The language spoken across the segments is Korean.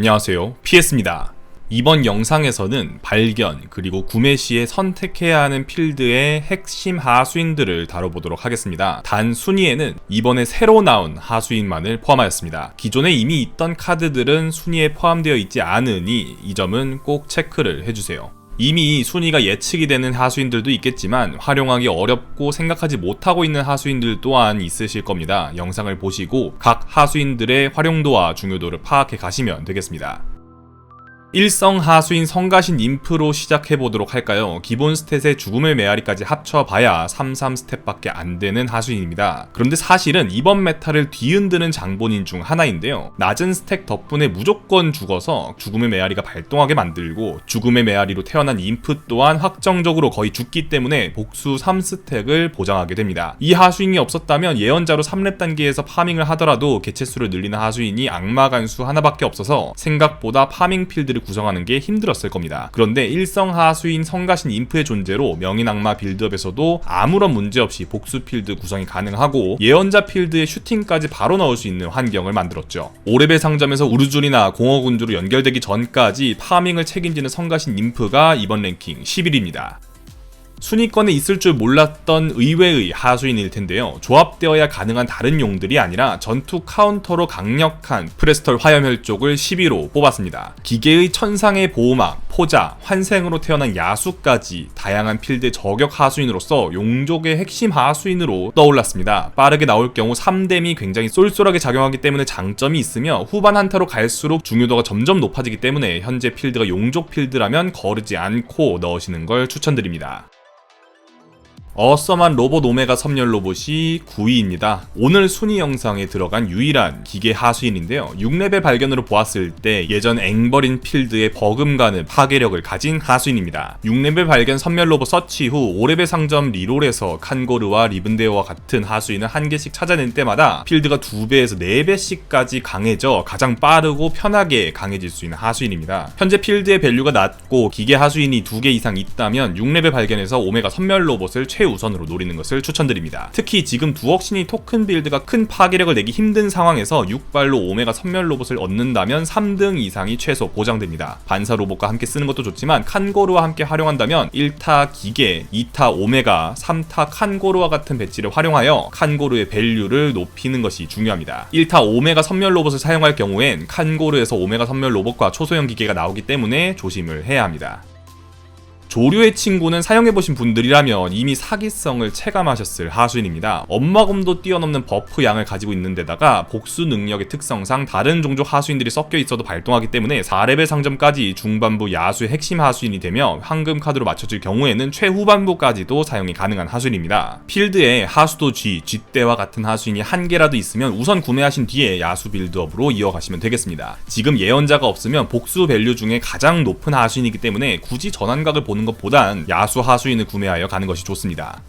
안녕하세요, PS입니다. 이번 영상에서는 발견 그리고 구매 시에 선택해야 하는 필드의 핵심 하수인들을 다뤄보도록 하겠습니다. 단 순위에는 이번에 새로 나온 하수인만을 포함하였습니다. 기존에 이미 있던 카드들은 순위에 포함되어 있지 않으니 이 점은 꼭 체크를 해주세요. 이미 순위가 예측이 되는 하수인들도 있겠지만 활용하기 어렵고 생각하지 못하고 있는 하수인들 또한 있으실 겁니다. 영상을 보시고 각 하수인들의 활용도와 중요도를 파악해 가시면 되겠습니다. 일성 하수인 성가신 인프로 시작해보도록 할까요? 기본 스탯에 죽음의 메아리까지 합쳐봐야 33스탯밖에 안되는 하수인입니다. 그런데 사실은 이번 메타를 뒤흔드는 장본인 중 하나인데요. 낮은 스택 덕분에 무조건 죽어서 죽음의 메아리가 발동하게 만들고 죽음의 메아리로 태어난 인프 또한 확정적으로 거의 죽기 때문에 복수 3스택을 보장하게 됩니다. 이 하수인이 없었다면 예언자로 3렙 단계에서 파밍을 하더라도 개체수를 늘리는 하수인이 악마 간수 하나밖에 없어서 생각보다 파밍 필드를 구성하는 게 힘들었을 겁니다. 그런데 일성 하수인 성가신 인프의 존재로 명인 악마 빌드업에서도 아무런 문제 없이 복수 필드 구성이 가능하고 예언자 필드에 슈팅까지 바로 넣을 수 있는 환경을 만들었죠. 5레벨 상점에서 우르줄이나 공허군주로 연결되기 전까지 파밍을 책임지는 성가신 인프가 이번 랭킹 10위입니다. 순위권에 있을 줄 몰랐던 의외의 하수인일 텐데요. 조합되어야 가능한 다른 용들이 아니라 전투 카운터로 강력한 프레스털 화염혈족을 10위로 뽑았습니다. 기계의 천상의 보호막, 포자, 환생으로 태어난 야수까지 다양한 필드의 저격 하수인으로서 용족의 핵심 하수인으로 떠올랐습니다. 빠르게 나올 경우 3뎀이 굉장히 쏠쏠하게 작용하기 때문에 장점이 있으며 후반 한타로 갈수록 중요도가 점점 높아지기 때문에 현재 필드가 용족 필드라면 거르지 않고 넣으시는 걸 추천드립니다. 어썸한 로봇 오메가 섬멸 로봇이 9위입니다. 오늘 순위 영상에 들어간 유일한 기계 하수인인데요. 6레벨 발견으로 보았을 때 예전 앵버린 필드의 버금가는 파괴력을 가진 하수인입니다. 6레벨 발견 섬멸 로봇 서치 후 5레벨 상점 리롤에서 칸고르와 리븐데어와 같은 하수인을 한 개씩 찾아낼 때마다 필드가 2배에서 4배씩까지 강해져 가장 빠르고 편하게 강해질 수 있는 하수인입니다. 현재 필드의 밸류가 낮고 기계 하수인이 2개 이상 있다면 6레벨 발견에서 오메가 섬멸 로봇을 최우선으로 노리는 것을 추천드립니다. 특히 지금 두억신이 토큰 빌드가 큰 파괴력을 내기 힘든 상황에서 6발로 오메가 선멸 로봇을 얻는다면 3등 이상이 최소 보장됩니다. 반사 로봇과 함께 쓰는 것도 좋지만 칸고르와 함께 활용한다면 1타 기계, 2타 오메가, 3타 칸고르와 같은 배치를 활용하여 칸고르의 밸류를 높이는 것이 중요합니다. 1타 오메가 선멸 로봇을 사용할 경우엔 칸고르에서 오메가 선멸 로봇과 초소형 기계가 나오기 때문에 조심을 해야 합니다. 조류의 친구는 사용해보신 분들이라면 이미 사기성을 체감하셨을 하수인입니다. 엄마검도 뛰어넘는 버프 양을 가지고 있는 데다가 복수 능력의 특성상 다른 종족 하수인들이 섞여 있어도 발동하기 때문에 4레벨 상점까지 중반부 야수의 핵심 하수인이 되며 황금 카드로 맞춰질 경우에는 최후반부까지도 사용이 가능한 하수인입니다. 필드에 하수도 G, G대와 같은 하수인이 한 개라도 있으면 우선 구매하신 뒤에 야수 빌드업으로 이어가시면 되겠습니다. 지금 예언자가 없으면 복수 밸류 중에 가장 높은 하수인이기 때문에 굳이 전환각을 보는 것보단 야수 하수인을 구매하여 가는 것이 좋습니다.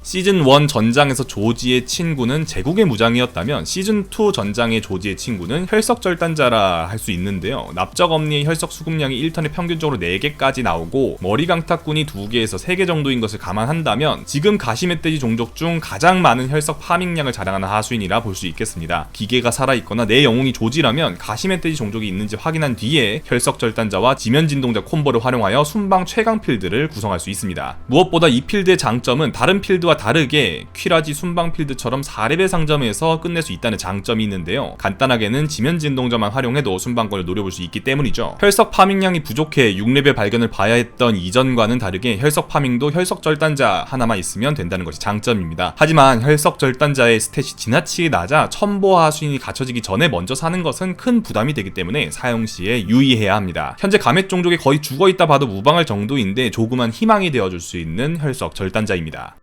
시즌1 전장에서 조지의 친구는 제국의 무장이었다면 시즌2 전장의 조지의 친구는 혈석절단자라 할 수 있는데요. 납작엄니의 혈석 수급량이 1턴에 평균적으로 4개까지 나오고 머리강타꾼이 2개에서 3개 정도인 것을 감안한다면 지금 가시멧돼지 종족 중 가장 많은 혈석 파밍량을 자랑하는 하수인이라 볼 수 있겠습니다. 기계가 살아있거나 내 영웅이 조지라면 가시멧돼지 종족이 있는지 확인한 뒤에 혈석절단자와 지면진동자 콤보를 활용하여 순방 최강 필드를 구성할 수 있습니다. 무엇보다 이 필드의 장점은 다른 필드와 다르게 퀴라지 순방 필드처럼 4레벨 상점에서 끝낼 수 있다는 장점이 있는데요. 간단하게는 지면 진동자만 활용해도 순방권을 노려볼 수 있기 때문이죠. 혈석 파밍량이 부족해 6레벨 발견을 봐야 했던 이전과는 다르게 혈석 파밍도 혈석 절단자 하나만 있으면 된다는 것이 장점입니다. 하지만 혈석 절단자의 스탯이 지나치게 낮아 첨보 하수인이 갖춰지기 전에 먼저 사는 것은 큰 부담이 되기 때문에 사용 시에 유의해야 합니다. 현재 가멧 종족이 거의 죽어있다 봐도 무방할 정도인데 조그만 희망이 되어줄 수 있는 혈석 절단자입니다.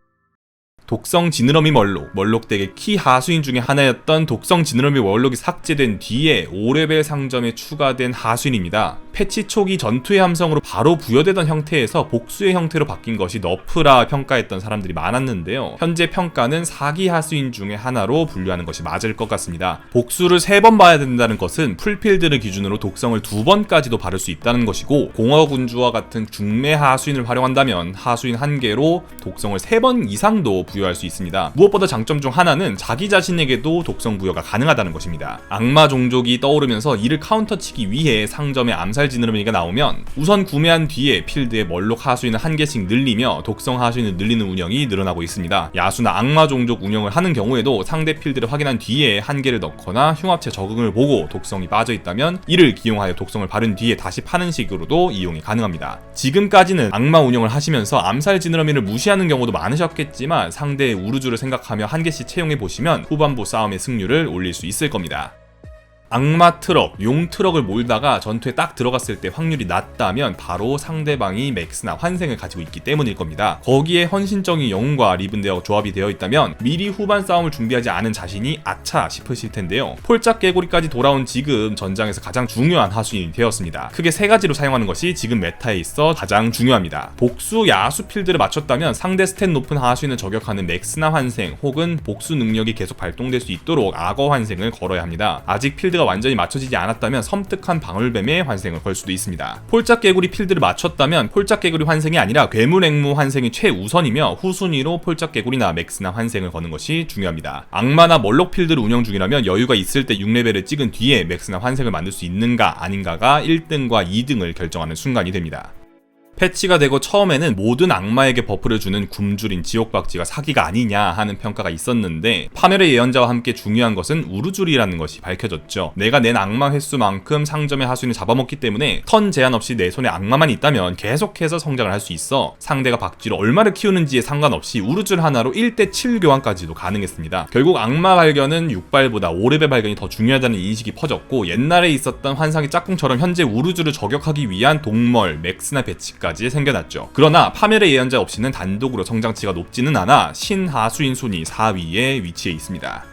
독성 지느러미 멀록 덱의 키 하수인 중에 하나였던 독성 지느러미 멀록이 삭제된 뒤에 5레벨 상점에 추가된 하수인입니다. 패치 초기 전투의 함성으로 바로 부여되던 형태에서 복수의 형태로 바뀐 것이 너프라 평가했던 사람들이 많았는데요. 현재 평가는 사기 하수인 중에 하나로 분류하는 것이 맞을 것 같습니다. 복수를 3번 봐야 된다는 것은 풀필드를 기준으로 독성을 2번까지도 바를 수 있다는 것이고, 공허군주와 같은 중매 하수인을 활용한다면 하수인 1개로 독성을 3번 이상도 부여 부여할 수 있습니다. 무엇보다 장점 중 하나는 자기 자신에게도 독성 부여가 가능하다는 것입니다. 악마 종족이 떠오르면서 이를 카운터치기 위해 상점에 암살 지느러미가 나오면 우선 구매한 뒤에 필드에 멀록 하수인을 한 개씩 늘리며 독성 하수인을 늘리는 운영이 늘어나고 있습니다. 야수나 악마 종족 운영을 하는 경우에도 상대 필드를 확인한 뒤에 한 개를 넣거나 흉합체 적응을 보고 독성이 빠져 있다면 이를 기용하여 독성을 바른 뒤에 다시 파는 식으로도 이용이 가능합니다. 지금까지는 악마 운영을 하시면서 암살 지느러미를 무시하는 경우도 많으셨겠지만 상대의 우르주를 생각하며 한 개씩 채용해 보시면 후반부 싸움의 승률을 올릴 수 있을 겁니다. 악마 트럭, 용 트럭을 몰다가 전투에 딱 들어갔을 때 확률이 낮다면 바로 상대방이 맥스나 환생을 가지고 있기 때문일 겁니다. 거기에 헌신적인 영웅과 리븐데어 조합이 되어 있다면 미리 후반 싸움을 준비하지 않은 자신이 아차 싶으실 텐데요. 폴짝 개구리까지 돌아온 지금 전장에서 가장 중요한 하수인이 되었습니다. 크게 세 가지로 사용하는 것이 지금 메타에 있어 가장 중요합니다. 복수 야수 필드를 맞췄다면 상대 스탯 높은 하수인을 저격하는 맥스나 환생 혹은 복수 능력이 계속 발동될 수 있도록 악어 환생을 걸어야 합니다. 아직 필드가 완전히 맞춰지지 않았다면 섬뜩한 방울뱀의 환생을 걸 수도 있습니다. 폴짝 개구리 필드를 맞췄다면 폴짝 개구리 환생이 아니라 괴물 앵무 환생이 최우선이며 후순위로 폴짝 개구리나 맥스나 환생을 거는 것이 중요합니다. 악마나 멀록 필드를 운영 중이라면 여유가 있을 때 6레벨을 찍은 뒤에 맥스나 환생을 만들 수 있는가 아닌가가 1등과 2등을 결정하는 순간이 됩니다. 패치가 되고 처음에는 모든 악마에게 버프를 주는 굶주린 지옥박쥐가 사기가 아니냐 하는 평가가 있었는데 파멸의 예언자와 함께 중요한 것은 우르줄이라는 것이 밝혀졌죠. 내가 낸 악마 횟수만큼 상점의 하수인을 잡아먹기 때문에 턴 제한 없이 내 손에 악마만 있다면 계속해서 성장을 할 수 있어 상대가 박쥐를 얼마를 키우는지에 상관없이 우르줄 하나로 1대7 교환까지도 가능했습니다. 결국 악마 발견은 6발보다 5레벨 발견이 더 중요하다는 인식이 퍼졌고 옛날에 있었던 환상의 짝꿍처럼 현재 우르줄을 저격하기 위한 동멀, 맥스나 배치까지 생겨났죠. 그러나 파멸의 예언자 없이는 단독으로 성장치가 높지는 않아 신하수인 순위 4위에 위치해 있습니다.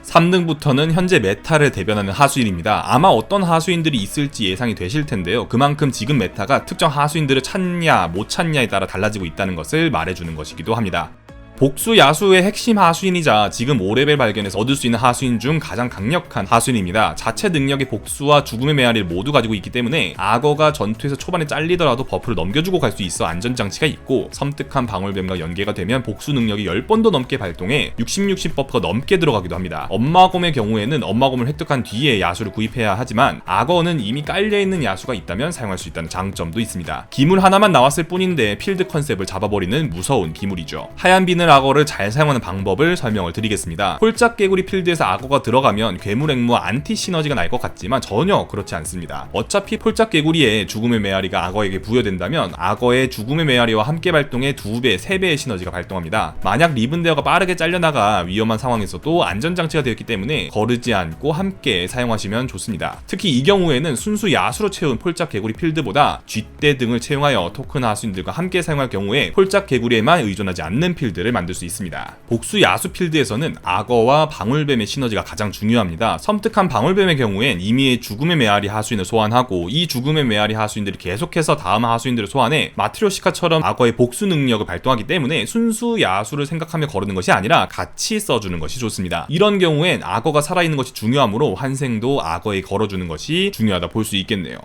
3등부터는 현재 메타를 대변하는 하수인입니다. 아마 어떤 하수인들이 있을지 예상이 되실 텐데요. 그만큼 지금 메타가 특정 하수인들을 찾냐 못 찾냐에 따라 달라지고 있다는 것을 말해주는 것이기도 합니다. 복수 야수의 핵심 하수인이자 지금 5레벨 발견에서 얻을 수 있는 하수인 중 가장 강력한 하수인입니다. 자체 능력의 복수와 죽음의 메아리를 모두 가지고 있기 때문에 악어가 전투에서 초반에 잘리더라도 버프를 넘겨주고 갈 수 있어 안전장치가 있고 섬뜩한 방울뱀과 연계가 되면 복수 능력이 10번도 넘게 발동해 60-60 버프가 넘게 들어가기도 합니다. 엄마곰의 경우에는 엄마곰을 획득한 뒤에 야수를 구입해야 하지만 악어는 이미 깔려있는 야수가 있다면 사용할 수 있다는 장점도 있습니다. 기물 하나만 나왔을 뿐인데 필드 컨셉을 잡아버리는 무서운 기물이죠. 하얀 비늘 악어를 잘 사용하는 방법을 설명을 드리겠습니다. 폴짝 개구리 필드에서 악어가 들어가면 괴물 앵무와 안티 시너지가 날 것 같지만 전혀 그렇지 않습니다. 어차피 폴짝 개구리의 죽음의 메아리가 악어에게 부여된다면 악어의 죽음의 메아리와 함께 발동해 2배, 3배의 시너지가 발동합니다. 만약 리븐데어가 빠르게 잘려나가 위험한 상황에서도 안전장치가 되었기 때문에 거르지 않고 함께 사용하시면 좋습니다. 특히 이 경우에는 순수 야수로 채운 폴짝 개구리 필드보다 쥐떼 등을 채용하여 토큰 하수인들과 함께 사용할 경우에 폴짝 개구리에만 의존하지 않는 필드를 만들 수 있습니다. 복수 야수 필드에서는 악어와 방울뱀의 시너지가 가장 중요합니다. 섬뜩한 방울뱀의 경우엔 이미 죽음의 메아리 하수인을 소환하고 이 죽음의 메아리 하수인들이 계속해서 다음 하수인들을 소환해 마트리오시카처럼 악어의 복수 능력을 발동하기 때문에 순수 야수를 생각하며 거르는 것이 아니라 같이 써주는 것이 좋습니다. 이런 경우엔 악어가 살아있는 것이 중요하므로 환생도 악어에 걸어주는 것이 중요하다 볼 수 있겠네요.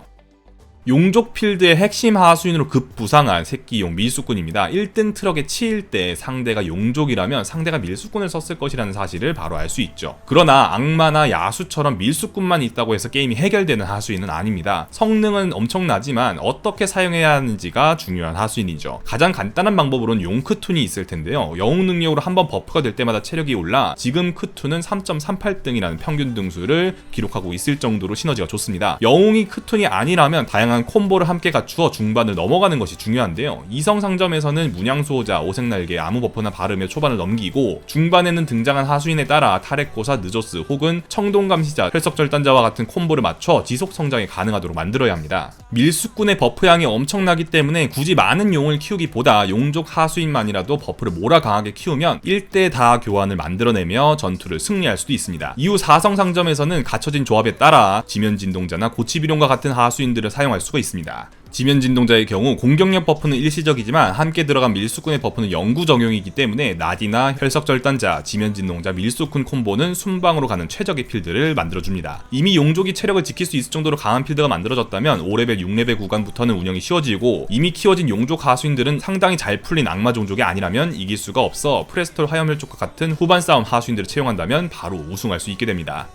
용족 필드의 핵심 하수인으로 급부상한 새끼용 밀수꾼입니다. 1등 트럭에 치일 때 상대가 용족이라면 상대가 밀수꾼을 썼을 것이라는 사실을 바로 알 수 있죠. 그러나 악마나 야수처럼 밀수꾼만 있다고 해서 게임이 해결되는 하수인은 아닙니다. 성능은 엄청나지만 어떻게 사용해야 하는지가 중요한 하수인이죠. 가장 간단한 방법으로는 용 크툰이 있을 텐데요. 영웅 능력으로 한번 버프가 될 때마다 체력이 올라 지금 크툰은 3.38등이라는 평균 등수를 기록하고 있을 정도로 시너지가 좋습니다. 영웅이 크툰이 아니라면 다양한 콤보를 함께 갖추어 중반을 넘어가는 것이 중요한데요. 이성 상점에서는 문양수호자, 오색날개, 아무 버프나 바르며 초반을 넘기고 중반에는 등장한 하수인에 따라 타렉고사, 느조스 혹은 청동감시자, 혈석절단자와 같은 콤보를 맞춰 지속 성장이 가능하도록 만들어야 합니다. 밀수꾼의 버프량이 엄청나기 때문에 굳이 많은 용을 키우기보다 용족 하수인만이라도 버프를 몰아 강하게 키우면 1대 다 교환을 만들어내며 전투를 승리할 수도 있습니다. 이후 4성 상점에서는 갖춰진 조합에 따라 지면진동자나 고치비룡과 같은 하수인들을 사용할 수가 있습니다. 지면진동자의 경우 공격력 버프는 일시적이지만 함께 들어간 밀수꾼의 버프는 영구 적용이기 때문에 나디나 혈석절단자, 지면진동자, 밀수꾼 콤보는 순방으로 가는 최적의 필드를 만들어줍니다. 이미 용족이 체력을 지킬 수 있을 정도로 강한 필드가 만들어졌다면 5레벨, 6레벨 구간부터는 운영이 쉬워지고 이미 키워진 용족 하수인들은 상당히 잘 풀린 악마 종족이 아니라면 이길 수가 없어 프레스톨 화염혈족과 같은 후반 싸움 하수인들을 채용한다면 바로 우승할 수 있게 됩니다.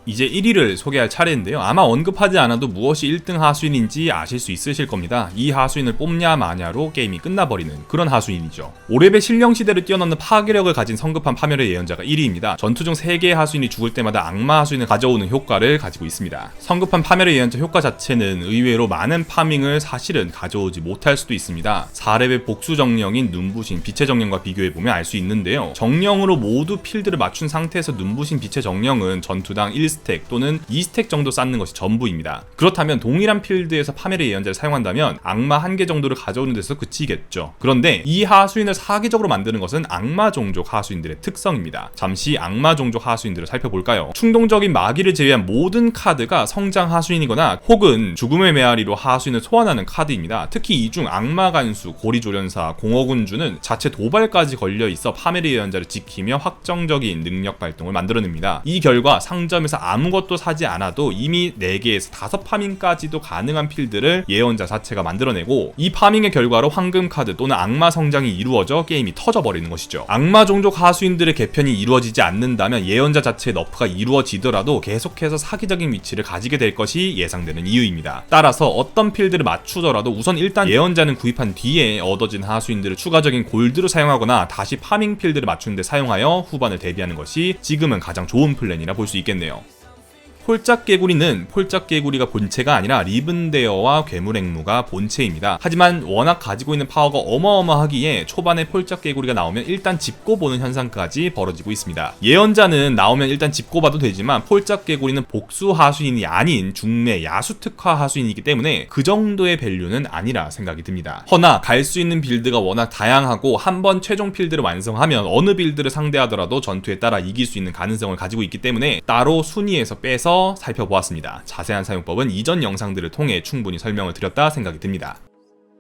이제 1위를 소개할 차례인데요. 아마 언급하지 않아도 무엇이 1등 하수인인지 아실 수 있으실 겁니다. 이 하수인을 뽑냐 마냐로 게임이 끝나버리는 그런 하수인이죠. 5레벨 신령시대를 뛰어넘는 파괴력을 가진 성급한 파멸의 예언자가 1위입니다. 전투 중 3개의 하수인이 죽을 때마다 악마 하수인을 가져오는 효과를 가지고 있습니다. 성급한 파멸의 예언자 효과 자체는 의외로 많은 파밍을 사실은 가져오지 못할 수도 있습니다. 4레벨 복수 정령인 눈부신 빛의 정령과 비교해보면 알 수 있는데요. 정령으로 모두 필드를 맞춘 상태에서 눈부신 빛의 정령은 전투당 1스택 또는 2스택 정도 쌓는 것이 전부입니다. 그렇다면 동일한 필드에서 파멸의 예언자를 사용한다면 악마 1개 정도를 가져오는 데서 그치겠죠. 그런데 이 하수인을 사기적으로 만드는 것은 악마 종족 하수인들의 특성입니다. 잠시 악마 종족 하수인들을 살펴볼까요? 충동적인 마기를 제외한 모든 카드가 성장 하수인이거나 혹은 죽음의 메아리로 하수인을 소환하는 카드입니다. 특히 이 중 악마 간수, 고리조련사, 공허군주는 자체 도발까지 걸려있어 파멸의 예언자를 지키며 확정적인 능력 발동을 만들어냅니다. 이 결과 상점에서 아무것도 사지 않아도 이미 4개에서 5파밍까지도 가능한 필드를 예언자 자체가 만들어내고 이 파밍의 결과로 황금 카드 또는 악마 성장이 이루어져 게임이 터져버리는 것이죠. 악마 종족 하수인들의 개편이 이루어지지 않는다면 예언자 자체의 너프가 이루어지더라도 계속해서 사기적인 위치를 가지게 될 것이 예상되는 이유입니다. 따라서 어떤 필드를 맞추더라도 우선 일단 예언자는 구입한 뒤에 얻어진 하수인들을 추가적인 골드로 사용하거나 다시 파밍 필드를 맞추는 데 사용하여 후반을 대비하는 것이 지금은 가장 좋은 플랜이라 볼 수 있겠네요. 폴짝개구리는 폴짝개구리가 본체가 아니라 리븐데어와 괴물앵무가 본체입니다. 하지만 워낙 가지고 있는 파워가 어마어마하기에 초반에 폴짝개구리가 나오면 일단 짚고보는 현상까지 벌어지고 있습니다. 예언자는 나오면 일단 짚고봐도 되지만 폴짝개구리는 복수 하수인이 아닌 중매 야수 특화 하수인이기 때문에 그 정도의 밸류는 아니라 생각이 듭니다. 허나 갈 수 있는 빌드가 워낙 다양하고 한번 최종 필드를 완성하면 어느 빌드를 상대하더라도 전투에 따라 이길 수 있는 가능성을 가지고 있기 때문에 따로 순위에서 빼서 살펴보았습니다. 자세한 사용법은 이전 영상들을 통해 충분히 설명을 드렸다 생각이 듭니다.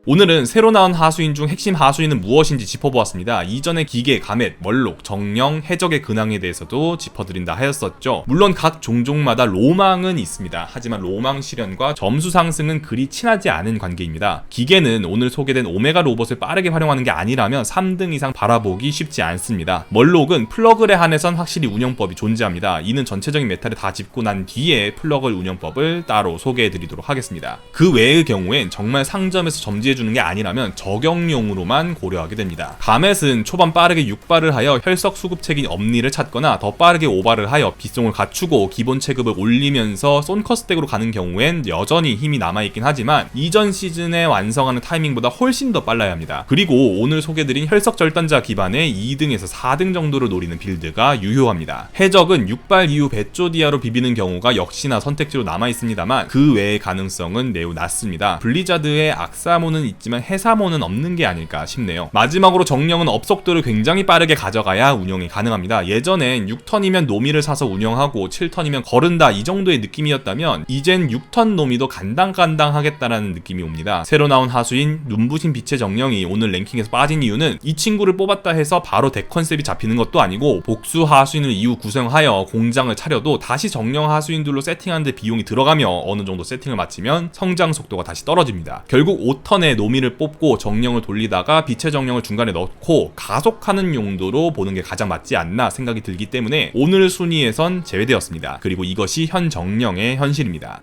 오늘은 새로 나온 하수인 중 핵심 하수인은 무엇인지 짚어보았습니다. 이전의 기계, 가멧, 멀록, 정령, 해적의 근황에 대해서도 짚어드린다 하였었죠. 물론 각 종족마다 로망은 있습니다. 하지만 로망 실현과 점수 상승은 그리 친하지 않은 관계입니다. 기계는 오늘 소개된 오메가 로봇을 빠르게 활용하는 게 아니라면 3등 이상 바라보기 쉽지 않습니다. 멀록은 플러그에 한해선 확실히 운영법이 존재합니다. 이는 전체적인 메타를 다 짚고 난 뒤에 플러그 운영법을 따로 소개해드리도록 하겠습니다. 그 외의 경우엔 정말 상점에서 점지해주는 게 아니라면 저격용으로만 고려하게 됩니다. 가멧은 초반 빠르게 6발을 하여 혈석 수급책인 엄니를 찾거나 더 빠르게 5발을 하여 빗송을 갖추고 기본 체급을 올리면서 쏜커스덱으로 가는 경우엔 여전히 힘이 남아있긴 하지만 이전 시즌에 완성하는 타이밍보다 훨씬 더 빨라야 합니다. 그리고 오늘 소개드린 혈석 절단자 기반의 2등에서 4등 정도를 노리는 빌드가 유효합니다. 해적은 6발 이후 베조디아로 비비는 경우가 역시나 선택지로 남아있습니다만 그 외의 가능성은 매우 낮습니다. 블리자드의 악사모는 있지만 해사모는 없는 게 아닐까 싶네요. 마지막으로 정령은 업속도를 굉장히 빠르게 가져가야 운영이 가능합니다. 예전엔 6턴이면 노미를 사서 운영하고 7턴이면 거른다 이 정도의 느낌이었다면 이젠 6턴 노미도 간당간당 하겠다라는 느낌이 옵니다. 새로 나온 하수인 눈부신 빛의 정령이 오늘 랭킹에서 빠진 이유는 이 친구를 뽑았다 해서 바로 덱 컨셉이 잡히는 것도 아니고 복수 하수인을 이후 구성하여 공장을 차려도 다시 정령 하수인들로 세팅하는 데 비용이 들어가며 어느 정도 세팅을 마치면 성장 속도가 다시 떨어집니다. 결국 5턴에 노미를 뽑고 정령을 돌리다가 빛의 정령을 중간에 넣고 가속하는 용도로 보는 게 가장 맞지 않나 생각이 들기 때문에 오늘 순위에선 제외되었습니다. 그리고 이것이 현 정령의 현실입니다.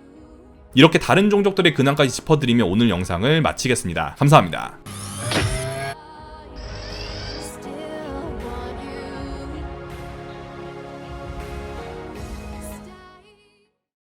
이렇게 다른 종족들의 근황까지 짚어드리며 오늘 영상을 마치겠습니다. 감사합니다.